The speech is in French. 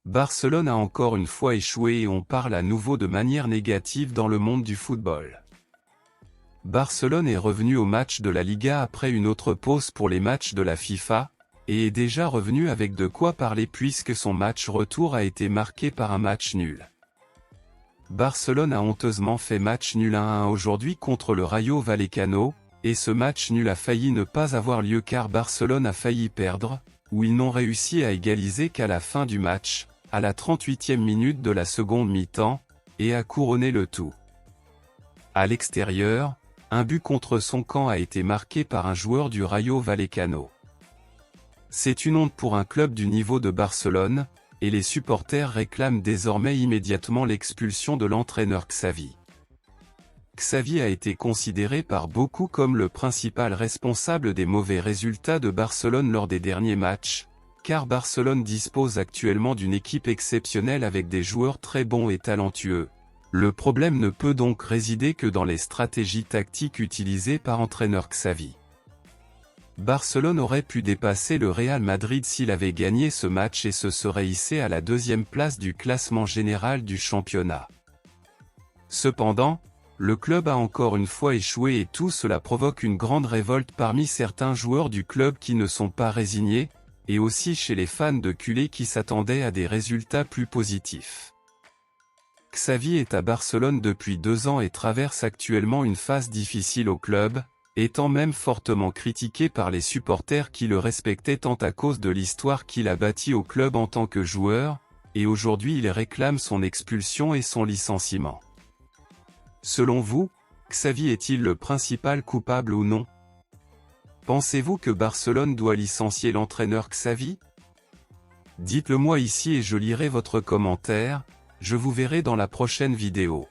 Barcelone a encore une fois échoué et on parle à nouveau de manière négative dans le monde du football. Barcelone est revenu au match de la Liga après une autre pause pour les matchs de la FIFA, et est déjà revenu avec de quoi parler puisque son match retour a été marqué par un match nul. Barcelone a honteusement fait match nul 1-1 aujourd'hui contre le Rayo Vallecano, et ce match nul a failli ne pas avoir lieu car Barcelone a failli perdre, où ils n'ont réussi à égaliser qu'à la fin du match, à la 38e minute de la seconde mi-temps, et à couronner le tout. À l'extérieur, un but contre son camp a été marqué par un joueur du Rayo Vallecano. C'est une honte pour un club du niveau de Barcelone, et les supporters réclament désormais immédiatement l'expulsion de l'entraîneur Xavi. Xavi a été considéré par beaucoup comme le principal responsable des mauvais résultats de Barcelone lors des derniers matchs, car Barcelone dispose actuellement d'une équipe exceptionnelle avec des joueurs très bons et talentueux. Le problème ne peut donc résider que dans les stratégies tactiques utilisées par entraîneur Xavi. Barcelone aurait pu dépasser le Real Madrid s'il avait gagné ce match et se serait hissé à la deuxième place du classement général du championnat. Cependant, le club a encore une fois échoué et tout cela provoque une grande révolte parmi certains joueurs du club qui ne sont pas résignés, et aussi chez les fans de culés qui s'attendaient à des résultats plus positifs. Xavi est à Barcelone depuis 2 ans et traverse actuellement une phase difficile au club, étant même fortement critiqué par les supporters qui le respectaient tant à cause de l'histoire qu'il a bâtie au club en tant que joueur, et aujourd'hui il réclame son expulsion et son licenciement. Selon vous, Xavi est-il le principal coupable ou non? Pensez-vous que Barcelone doit licencier l'entraîneur Xavi? Dites-le moi ici et je lirai votre commentaire, je vous verrai dans la prochaine vidéo.